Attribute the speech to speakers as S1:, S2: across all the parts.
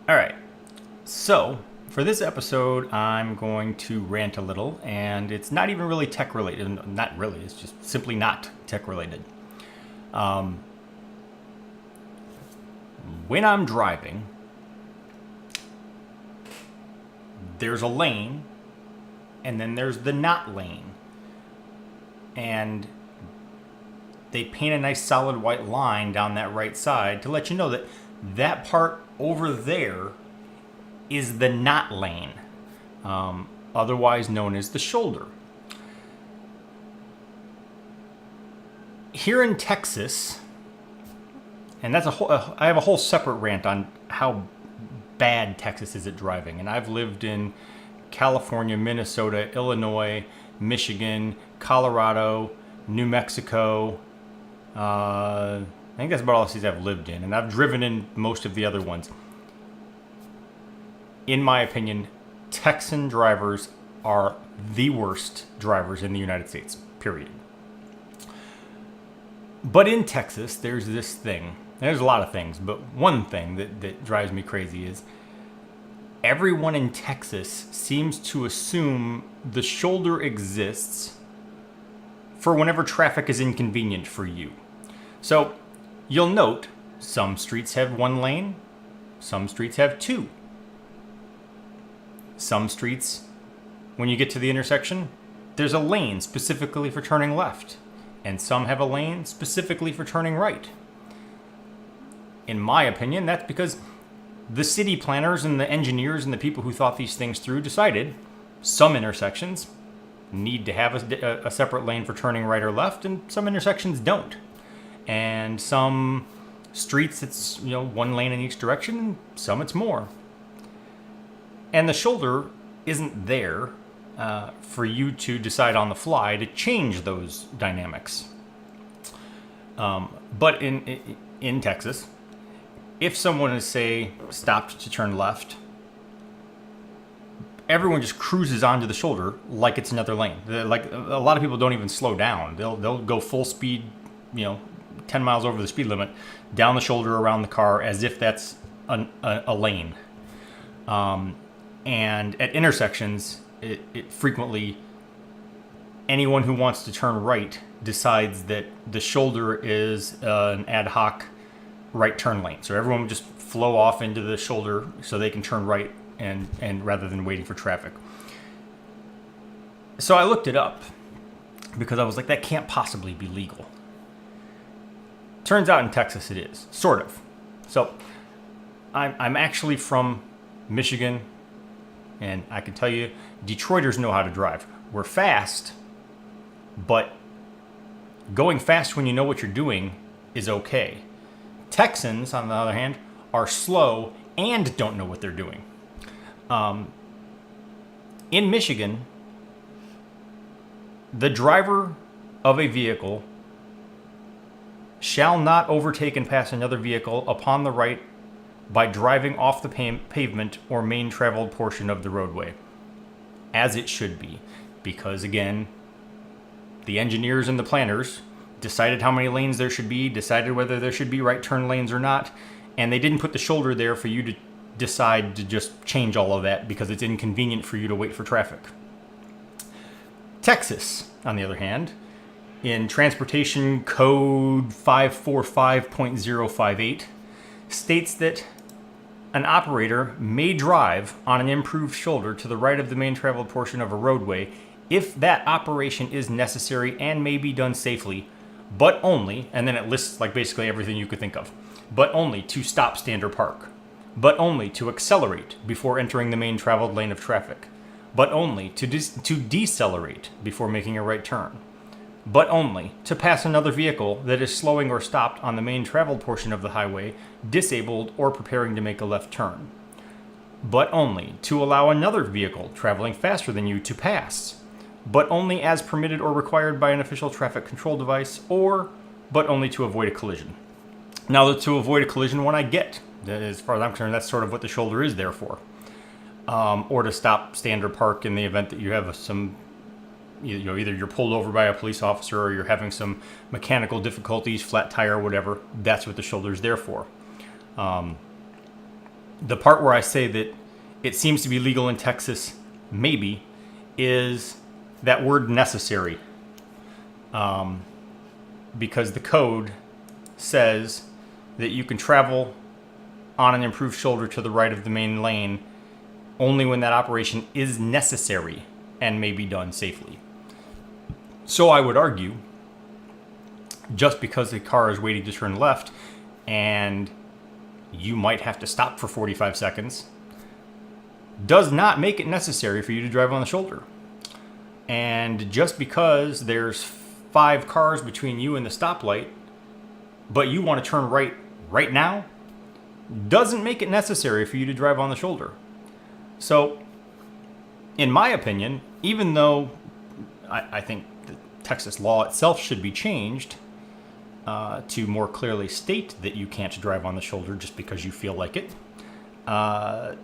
S1: All right. So for this episode, I'm going to rant a little, and it's not even really tech related. Not really. It's just simply not tech related. When I'm driving, there's a lane, and then there's the not lane. And they paint a nice solid white line down that right side to let you know that that part over there is the not lane, otherwise known as the shoulder. Here in Texas, and that's I have a whole separate rant on how bad Texas is at driving. And I've lived in California, Minnesota, Illinois, Michigan, Colorado, New Mexico. I think that's about all the states I've lived in. And I've driven in most of the other ones. In my opinion, Texan drivers are the worst drivers in the United States, period. But in Texas, there's this thing. There's a lot of things, but one thing that drives me crazy is everyone in Texas seems to assume the shoulder exists for whenever traffic is inconvenient for you. So you'll note some streets have one lane, some streets have two. Some streets, when you get to the intersection, there's a lane specifically for turning left, and some have a lane specifically for turning right. In my opinion, that's because the city planners and the engineers and the people who thought these things through decided some intersections need to have a separate lane for turning right or left, and some intersections don't. And some streets, it's one lane in each direction, and some it's more. And the shoulder isn't there for you to decide on the fly to change those dynamics. But in Texas, if someone is, say, stopped to turn left, everyone just cruises onto the shoulder like it's another lane. Like, a lot of people don't even slow down. They'll go full speed, 10 miles over the speed limit, down the shoulder around the car as if that's a lane. And at intersections, it frequently, anyone who wants to turn right decides that the shoulder is an ad hoc right turn lane. So everyone would just flow off into the shoulder so they can turn right and rather than waiting for traffic. So I looked it up because I was like, that can't possibly be legal. Turns out in Texas it is, sort of. So I'm actually from Michigan, and I can tell you, Detroiters know how to drive. We're fast, but going fast when you know what you're doing is okay. Texans, on the other hand, are slow and don't know what they're doing. In Michigan, the driver of a vehicle shall not overtake and pass another vehicle upon the right by driving off the pavement or main traveled portion of the roadway, as it should be. Because again, the engineers and the planners decided how many lanes there should be, decided whether there should be right turn lanes or not, and they didn't put the shoulder there for you to decide to just change all of that because it's inconvenient for you to wait for traffic. Texas, on the other hand, in Transportation Code 545.058, states that an operator may drive on an improved shoulder to the right of the main traveled portion of a roadway if that operation is necessary and may be done safely, but only, and then it lists like basically everything you could think of, but only to stop, stand, or park, but only to accelerate before entering the main traveled lane of traffic, but only to decelerate before making a right turn, but only to pass another vehicle that is slowing or stopped on the main traveled portion of the highway, disabled or preparing to make a left turn, but only to allow another vehicle traveling faster than you to pass, but only as permitted or required by an official traffic control device, or but only to avoid a collision. Now, to avoid a collision one I get. As far as I'm concerned, that's sort of what the shoulder is there for. Or to stop, stand, or park in the event that you have some, either you're pulled over by a police officer or you're having some mechanical difficulties, flat tire, whatever. That's what the shoulder is there for. The part where I say that it seems to be legal in Texas, maybe, is that word necessary. Because the code says that you can travel on an improved shoulder to the right of the main lane only when that operation is necessary and may be done safely. So I would argue, just because a car is waiting to turn left and you might have to stop for 45 seconds, does not make it necessary for you to drive on the shoulder. And just because there's 5 cars between you and the stoplight, but you want to turn right now, doesn't make it necessary for you to drive on the shoulder. So, in my opinion, even though I think the Texas law itself should be changed to more clearly state that you can't drive on the shoulder just because you feel like it, I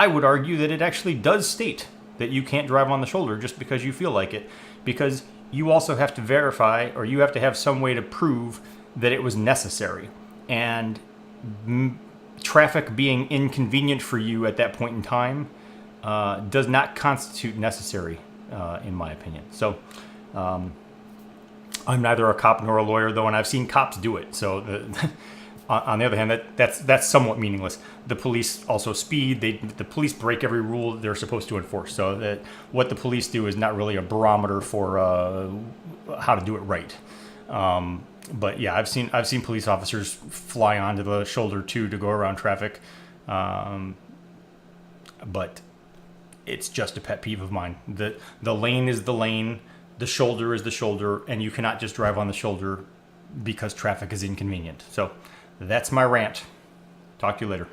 S1: would argue that it actually does state that you can't drive on the shoulder just because you feel like it, because you also have to verify, or you have to have some way to prove that it was necessary. And traffic being inconvenient for you at that point in time does not constitute necessary, in my opinion. So I'm neither a cop nor a lawyer, though, and I've seen cops do it. So on the other hand, that's somewhat meaningless. The police also speed. The police break every rule they're supposed to enforce. So that what the police do is not really a barometer for how to do it right. But yeah, I've seen police officers fly onto the shoulder too to go around traffic. But it's just a pet peeve of mine. The lane is the lane, the shoulder is the shoulder, and you cannot just drive on the shoulder because traffic is inconvenient. So that's my rant. Talk to you later.